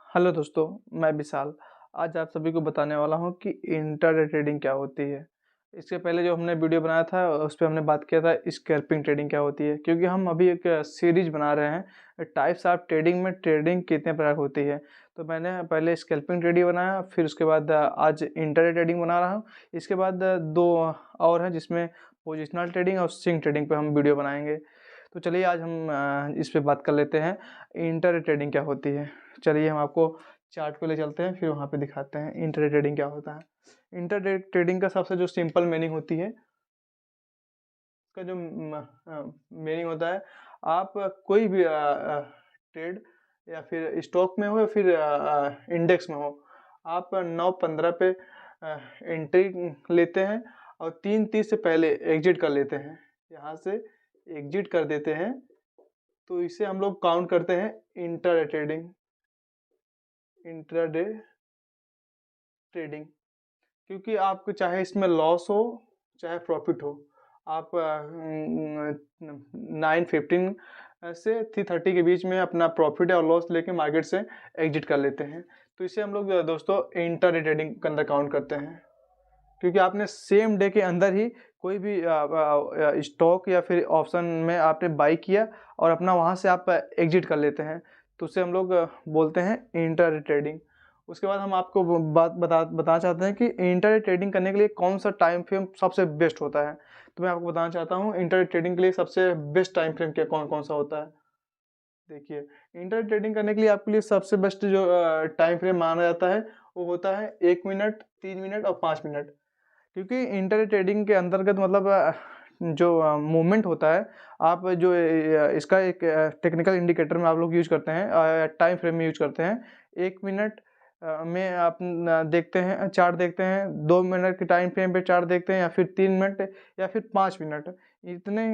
Hello दोस्तों, मैं विशाल। आज आप सभी को बताने वाला हूँ कि इंट्राडे ट्रेडिंग क्या होती है। इसके पहले जो हमने वीडियो बनाया था उस पे हमने बात किया था स्कैल्पिंग ट्रेडिंग क्या होती है, क्योंकि हम अभी एक सीरीज बना रहे हैं टाइप्स ऑफ ट्रेडिंग में ट्रेडिंग कितने प्रकार की होती है। तो मैंने पहले स्कैल्पिंग ट्रेडिंग बनाया, फिर उसके बाद आज इंट्राडे ट्रेडिंग बना रहा हूँ। इसके बाद दो और हैं जिसमें पोजिशनल ट्रेडिंग और स्विंग ट्रेडिंग पे हम वीडियो बनाएंगे। तो चलिए आज हम इस पे बात कर लेते हैं इंट्राडे ट्रेडिंग क्या होती है। चलिए हम आपको चार्ट पे ले चलते हैं, फिर वहाँ पे दिखाते हैं इंट्राडे ट्रेडिंग क्या होता है। इंट्राडे ट्रेडिंग का सबसे जो सिंपल मीनिंग होती है, इसका जो मीनिंग होता है, आप कोई भी ट्रेड या फिर स्टॉक में हो या फिर इंडेक्स में हो, आप 9:15 पे एंट्री लेते हैं और 3:30 से पहले एग्जिट कर लेते हैं। यहाँ से एग्जिट कर देते हैं, तो इसे हम लोग काउंट करते हैं इंट्राडे ट्रेडिंग। इंट्राडे ट्रेडिंग, क्योंकि आपको चाहे इसमें लॉस हो चाहे प्रॉफिट हो, आप 9:15 से 3:30 के बीच में अपना प्रॉफिट या लॉस लेके मार्केट से एग्जिट कर लेते हैं। तो इसे हम लोग दोस्तों इंट्राडे ट्रेडिंग के अंदर काउंट करते हैं, क्योंकि आपने सेम डे के अंदर ही कोई भी स्टॉक या फिर ऑप्शन में आपने बाई किया और अपना वहाँ से आप एग्जिट कर लेते हैं, तो उसे हम लोग बोलते हैं इंट्राडे ट्रेडिंग। उसके बाद हम आपको बात बताना चाहते हैं कि इंट्राडे ट्रेडिंग करने के लिए कौन सा टाइम फ्रेम सबसे बेस्ट होता है। तो मैं आपको बताना चाहता हूँ इंट्राडे ट्रेडिंग के लिए सबसे बेस्ट टाइम फ्रेम क्या कौन कौन सा होता है। देखिए, इंट्राडे ट्रेडिंग करने के लिए आपके लिए सबसे बेस्ट जो टाइम फ्रेम माना जाता है वो होता है 1 मिनट, 3 मिनट और 5 मिनट। क्योंकि इंट्राडे ट्रेडिंग के अंतर्गत मतलब जो मूवमेंट होता है, आप जो इसका एक टेक्निकल इंडिकेटर में आप लोग यूज करते हैं, टाइम फ्रेम में यूज करते हैं। 1 मिनट में आप देखते हैं चार्ट, देखते हैं 2 मिनट के टाइम फ्रेम पे चार्ट देखते हैं, या फिर 3 मिनट या फिर 5 मिनट। इतने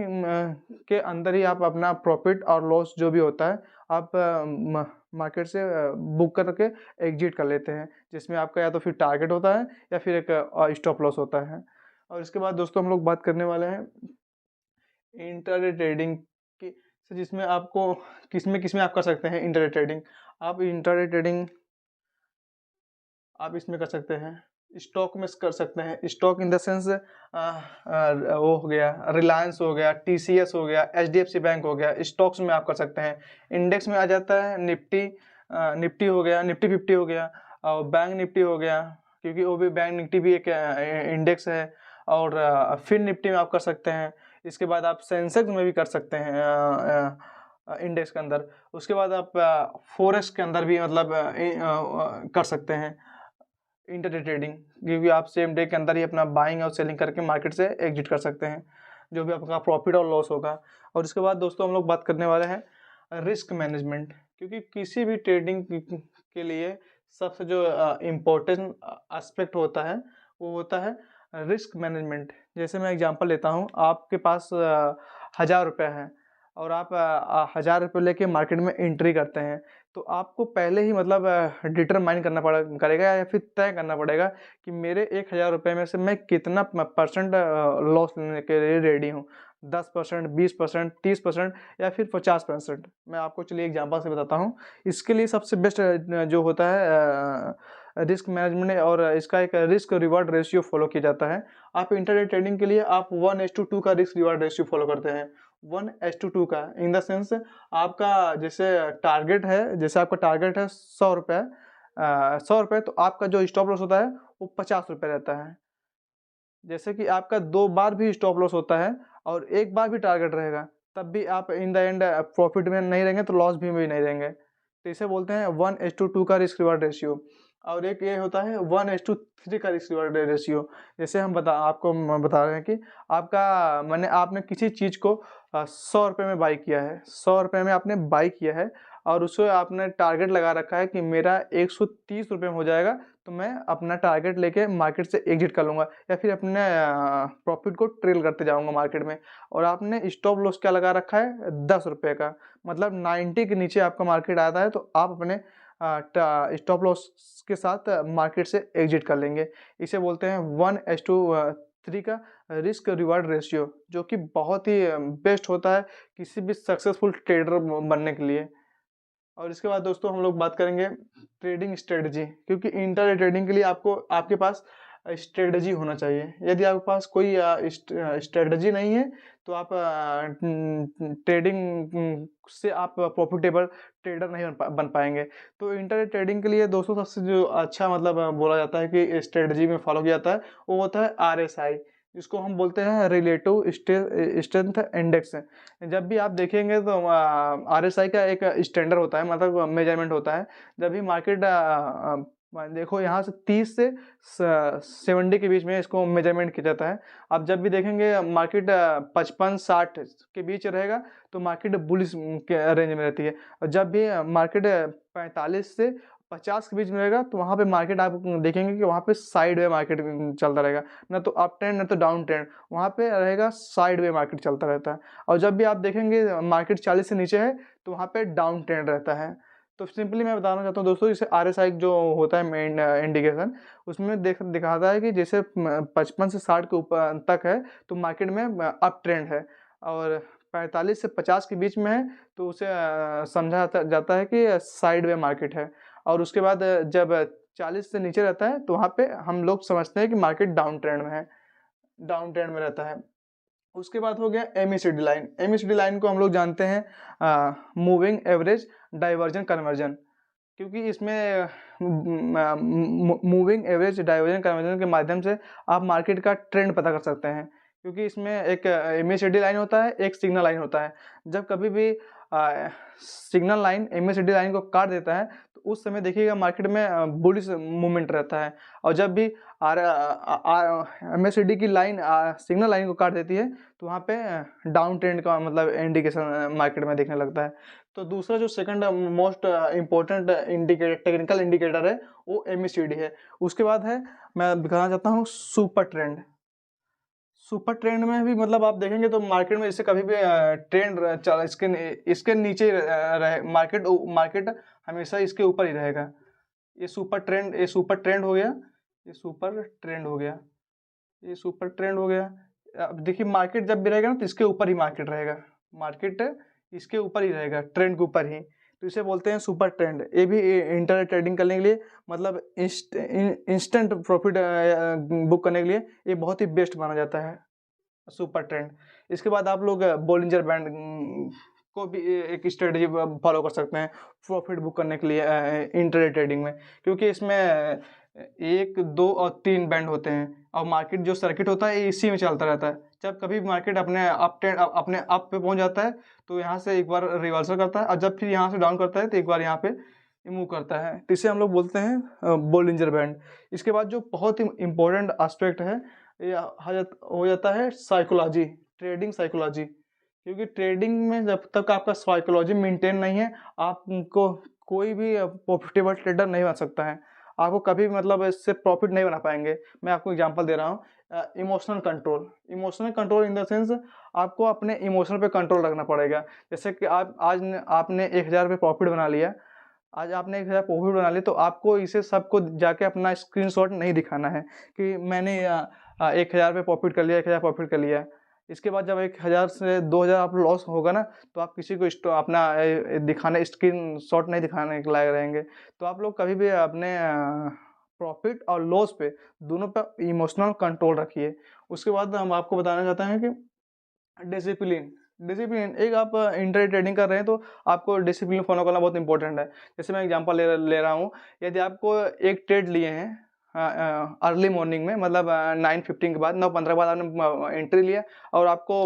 के अंदर ही आप अपना प्रॉफिट और लॉस जो भी होता है आप मार्केट से बुक करके एग्जिट कर लेते हैं, जिसमें आपका या तो फिर टारगेट होता है या फिर एक स्टॉप लॉस होता है। और इसके बाद दोस्तों हम लोग बात करने वाले हैं इंट्राडे ट्रेडिंग की, जिसमें आपको किसमें आप कर सकते हैं इंट्राडे ट्रेडिंग। आप इंट्राडे ट्रेडिंग आप इसमें कर सकते हैं, स्टॉक में कर सकते हैं। स्टॉक इन द सेंस वो हो गया रिलायंस हो गया, टीसीएस हो गया, एचडीएफसी बैंक हो गया, स्टॉक्स में आप कर सकते हैं। इंडेक्स में आ जाता है निफ्टी हो गया, निफ्टी 50 हो गया, और बैंक निफ्टी हो गया, क्योंकि वो भी बैंक निफ्टी भी एक इंडेक्स है। और फिर निफ्टी में आप कर सकते हैं। इसके बाद आप सेंसेक्स में भी कर सकते हैं इंडेक्स के अंदर। उसके बाद आप फोरेक्स के अंदर भी मतलब कर सकते हैं इंट्राडे ट्रेडिंग, क्योंकि आप सेम डे के अंदर ही अपना बाइंग और सेलिंग करके मार्केट से एग्जिट कर सकते हैं, जो भी आपका प्रॉफिट और लॉस होगा। और इसके बाद दोस्तों हम लोग बात करने वाले हैं रिस्क मैनेजमेंट, क्योंकि किसी भी ट्रेडिंग के लिए सबसे जो इम्पोर्टेंट एस्पेक्ट होता है वो होता है रिस्क मैनेजमेंट। जैसे मैं एग्जांपल लेता हूँ, आपके पास 1,000 रुपये हैं और आप 1,000 रुपये लेके मार्केट में एंट्री करते हैं, तो आपको पहले ही मतलब डिटरमाइन करना करेगा या फिर तय करना पड़ेगा कि मेरे 1,000 रुपये में से मैं कितना परसेंट लॉस लेने के लिए रेडी हूँ। 10%, 20%, 30% या फिर 50%। मैं आपको चलिए एग्जांपल से बताता हूँ। इसके लिए सबसे बेस्ट जो होता है रिस्क मैनेजमेंट, और इसका एक रिस्क रिवार्ड रेशियो फॉलो किया जाता है। आप इंट्राडे ट्रेडिंग के लिए आप 1:2 का रिस्क रिवार्ड रेशियो फॉलो करते हैं। 1:2 का इन द सेंस, आपका जैसे टारगेट है, जैसे आपका टारगेट है 100 रुपये, 100 रुपये, तो आपका जो स्टॉप लॉस होता है वो 50 रुपये रहता है। जैसे कि आपका 2 बार भी स्टॉप लॉस होता है और 1 बार भी टारगेट रहेगा, तब भी आप इन द एंड प्रॉफिट में नहीं रहेंगे, तो लॉस भी नहीं रहेंगे। तो इसे बोलते हैं 1:2 का रिस्क रिवार्ड रेशियो। और एक ये होता है 1:3 का रिस्क रिवार्ड रेशियो। जैसे हम बता रहे हैं कि आपने किसी चीज़ को 100 रुपये में बाई किया है, 100 रुपये में आपने बाई किया है, और उसको आपने टारगेट लगा रखा है कि मेरा 130 रुपये में हो जाएगा, तो मैं अपना टारगेट लेके मार्केट से एग्जिट कर लूँगा या फिर अपने प्रॉफिट को ट्रेल करते जाऊँगा मार्केट में। और आपने स्टॉप लॉस क्या लगा रखा है 10 रुपये का, मतलब 90 के नीचे आपका मार्केट आता है तो आप अपने स्टॉप लॉस के साथ मार्केट से एग्जिट कर लेंगे। इसे बोलते हैं 1:3 का रिस्क रिवार्ड रेशियो, जो कि बहुत ही बेस्ट होता है किसी भी सक्सेसफुल ट्रेडर बनने के लिए। और इसके बाद दोस्तों हम लोग बात करेंगे ट्रेडिंग स्ट्रेटजी, क्योंकि इंटर ट्रेडिंग के लिए आपको आपके पास स्ट्रेटजी होना चाहिए। यदि आपके पास कोई स्ट्रेटजी नहीं है तो आप ट्रेडिंग से आप प्रॉफिटेबल ट्रेडर नहीं बन पाएंगे। तो इंटर ट्रेडिंग के लिए दोस्तों सबसे जो अच्छा मतलब बोला जाता है कि स्ट्रेटजी में फॉलो किया जाता है वो होता है RSI, जिसको हम बोलते हैं रिलेटिव स्ट्रेंथ इंडेक्स। जब भी आप देखेंगे तो RSI का एक स्टैंडर्ड होता है, मतलब मेजरमेंट होता है। जब भी मार्केट देखो यहाँ से 30 से 70 के बीच में इसको मेजरमेंट किया जाता है। आप जब भी देखेंगे मार्केट 55-60 के बीच रहेगा तो मार्केट बुलिश के रेंज में रहती है, और जब भी मार्केट 45 से 50 के बीच में रहेगा तो वहाँ पे मार्केट आप देखेंगे कि वहाँ पे साइड वे मार्केट चलता रहेगा, ना तो अप ट्रेंड ना तो डाउन ट्रेंड, वहाँ पे रहेगा साइड वे मार्केट चलता रहता है। और जब भी आप देखेंगे मार्केट 40 से नीचे है तो वहाँ पे डाउन ट्रेंड रहता है। तो सिंपली मैं बताना चाहता हूँ दोस्तों, जैसे RSI जो होता है मेन इंडिकेशन, उसमें दिखाता है कि जैसे 55 से 60 के ऊपर तक है तो मार्केट में अप ट्रेंड है, और 45 से 50 के बीच में है तो उसे समझा जाता है कि साइड वे मार्केट है। और उसके बाद जब 40 से नीचे रहता है तो वहाँ पे हम लोग समझते हैं कि मार्केट डाउन ट्रेंड में है, डाउन ट्रेंड में रहता है। उसके बाद हो गया MACD लाइन। MACD लाइन को हम लोग जानते हैं मूविंग एवरेज डाइवर्जन कन्वर्जन, क्योंकि इसमें मूविंग एवरेज डाइवर्जन कन्वर्जन के माध्यम से आप मार्केट का ट्रेंड पता कर सकते हैं। क्योंकि इसमें एक MACD लाइन होता है, एक सिग्नल लाइन होता है। जब कभी भी सिग्नल लाइन MACD लाइन को काट देता है तो उस समय देखिएगा मार्केट में बुलिश मूवमेंट रहता है, और जब भी MACD की लाइन सिग्नल लाइन को काट देती है तो वहाँ पे डाउन ट्रेंड का मतलब इंडिकेशन मार्केट में दिखने लगता है। तो दूसरा जो second most important technical indicator है वो MACD है। उसके बाद है, मैं दिखाना चाहता हूँ सुपर ट्रेंड। सुपर ट्रेंड में भी मतलब आप देखेंगे तो मार्केट में जैसे कभी भी ट्रेंड चला इसके नीचे रहे मार्केट हमेशा इसके ऊपर ही रहेगा। ये सुपर ट्रेंड हो गया, ये सुपर ट्रेंड हो गया, ये सुपर ट्रेंड हो गया। अब देखिए मार्केट जब भी रहेगा ना तो इसके ऊपर ही मार्केट रहेगा, मार्केट इसके ऊपर ही रहेगा, ट्रेंड के ऊपर ही, तो इसे बोलते हैं सुपर ट्रेंड। ये भी इंटर ट्रेडिंग करने के लिए मतलब इंस्टेंट प्रॉफिट बुक करने के लिए ये बहुत ही बेस्ट माना जाता है सुपर ट्रेंड। इसके बाद आप लोग बोलिंजर बैंड को भी एक स्ट्रेटजी फॉलो कर सकते हैं प्रॉफिट बुक करने के लिए इंटर ट्रेडिंग में, क्योंकि इसमें 1, 2 और 3 बैंड होते हैं, और मार्केट जो सर्किट होता है इसी में चलता रहता है। जब कभी मार्केट अपने अप पे पहुंच जाता है तो यहाँ से एक बार रिवर्सल करता है, और जब फिर यहाँ से डाउन करता है तो एक बार यहाँ पे मूव करता है, तो इसे हम लोग बोलते हैं बोलिंजर बैंड। इसके बाद जो बहुत ही इम्पोर्टेंट एस्पेक्ट है ये हो जाता है साइकोलॉजी, ट्रेडिंग साइकोलॉजी। क्योंकि ट्रेडिंग में जब तक आपका साइकोलॉजी मेंटेन नहीं है आपको कोई भी प्रॉफिटेबल ट्रेडर नहीं बन सकता है, आपको कभी मतलब इससे प्रॉफिट नहीं बना पाएंगे। मैं आपको एग्जांपल दे रहा हूँ, emotional control. Emotional control in the sense आपको अपने इमोशन पे कंट्रोल रखना पड़ेगा। जैसे कि आपने 1000 रुपये प्रॉफिट बना लिया, आज आपने 1000 प्रॉफिट बना लिया तो आपको इसे सबको जाके अपना स्क्रीनशॉट नहीं दिखाना है कि मैंने 1000 रुपये प्रॉफिट कर लिया, 1000 प्रॉफिट कर लिया। इसके बाद जब 1000 से 2000 आप लॉस होगा ना तो आप किसी को अपना दिखाने स्क्रीनशॉट नहीं दिखाने के लायक रहेंगे। तो आप लोग कभी भी अपने प्रॉफिट और लॉस पे दोनों पे इमोशनल कंट्रोल रखिए। उसके बाद हम आपको बताना चाहते हैं कि डिसिप्लिन। डिसिप्लिन एक आप इंटर ट्रेडिंग कर रहे हैं तो आपको डिसिप्लिन फॉलो करना बहुत इंपॉर्टेंट है। जैसे मैं एग्जांपल ले रहा हूँ, यदि आपको एक ट्रेड लिए हैं अर्ली मॉर्निंग में, मतलब 9:15 के बाद 9:15 के बाद आपने एंट्री लिया और आपको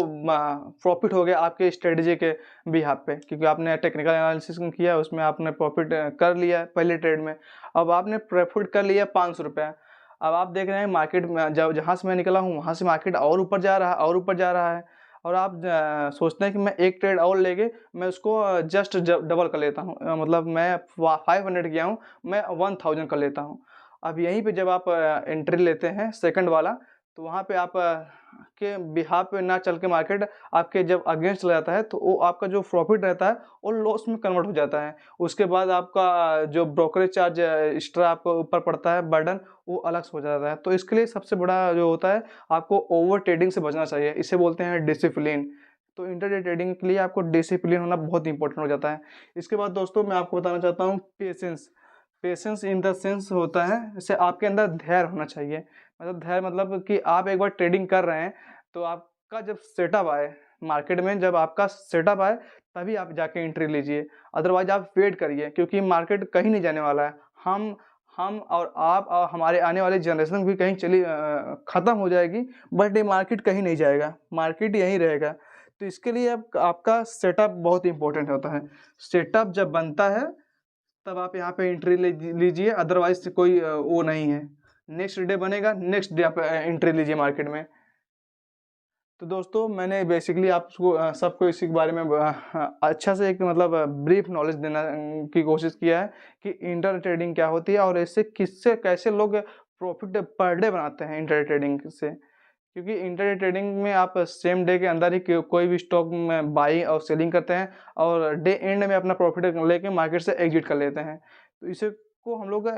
प्रॉफिट हो गया आपके स्ट्रेटजी के बिहाफ पे, क्योंकि आपने टेक्निकल एनालिसिस किया, उसमें आपने प्रॉफिट कर लिया पहले ट्रेड में। अब आपने प्रॉफिट कर लिया 500 रुपये। अब आप देख रहे हैं मार्केट में जहाँ से मैं निकला हूँ वहाँ से मार्केट और ऊपर जा रहा है और ऊपर जा रहा है, और आप सोचते हैं कि मैं एक ट्रेड और लेके मैं उसको जस्ट डबल कर लेता हूँ, मतलब मैं 500 किया हूँ मैं 1000 कर लेता हूँ। अब यहीं पे जब आप एंट्री लेते हैं सेकंड वाला, तो वहाँ पे आप के बिहाफ पे ना चल के मार्केट आपके जब अगेंस्ट चला जाता है तो वो आपका जो प्रॉफिट रहता है वो लॉस में कन्वर्ट हो जाता है। उसके बाद आपका जो ब्रोकरेज चार्ज एक्स्ट्रा आपको ऊपर पड़ता है बर्डन, वो अलग से हो जाता है। तो इसके लिए सबसे बड़ा जो होता है आपको ओवर ट्रेडिंग से बचना चाहिए, इसे बोलते हैं डिसिप्लिन। तो इंटरडे ट्रेडिंग के लिए आपको डिसिप्लिन होना बहुत इंपॉर्टेंट हो जाता है। इसके बाद दोस्तों मैं आपको बताना चाहता हूँ patience. Patience in the sense होता है, जैसे आपके अंदर धैर्य होना चाहिए। मतलब धैर्य मतलब कि आप एक बार ट्रेडिंग कर रहे हैं, तो आपका जब सेटअप आए मार्केट में, जब आपका सेटअप आए तभी आप जाके एंट्री लीजिए। अदरवाइज़ आप वेट करिए, क्योंकि मार्केट कहीं नहीं जाने वाला है। हम और आप और हमारे आने वाली जनरेशन भी कहीं ख़त्म हो जाएगी, बट ये मार्केट कहीं नहीं जाएगा, मार्केट यहीं रहेगा। तो इसके लिए अब आपका सेटअप बहुत इम्पोर्टेंट होता है। सेटअप जब बनता है तब आप यहाँ पे एंट्री लीजिए, अदरवाइज़ कोई वो नहीं है। नेक्स्ट डे बनेगा, नेक्स्ट डे आप एंट्री लीजिए मार्केट में। तो दोस्तों मैंने बेसिकली आपको सबको इसी के बारे में अच्छा से एक मतलब ब्रीफ नॉलेज देना की कोशिश किया है कि इंटर ट्रेडिंग क्या होती है और इससे किससे कैसे लोग प्रॉफिट पर डे बनाते हैं इंटर ट्रेडिंग से। क्योंकि इंटर ट्रेडिंग में आप सेम डे के अंदर ही कोई भी स्टॉक में बाइंग और सेलिंग करते हैं और डे एंड में अपना प्रॉफिट लेके मार्केट से एग्जिट कर लेते हैं। तो इसे को हम लोग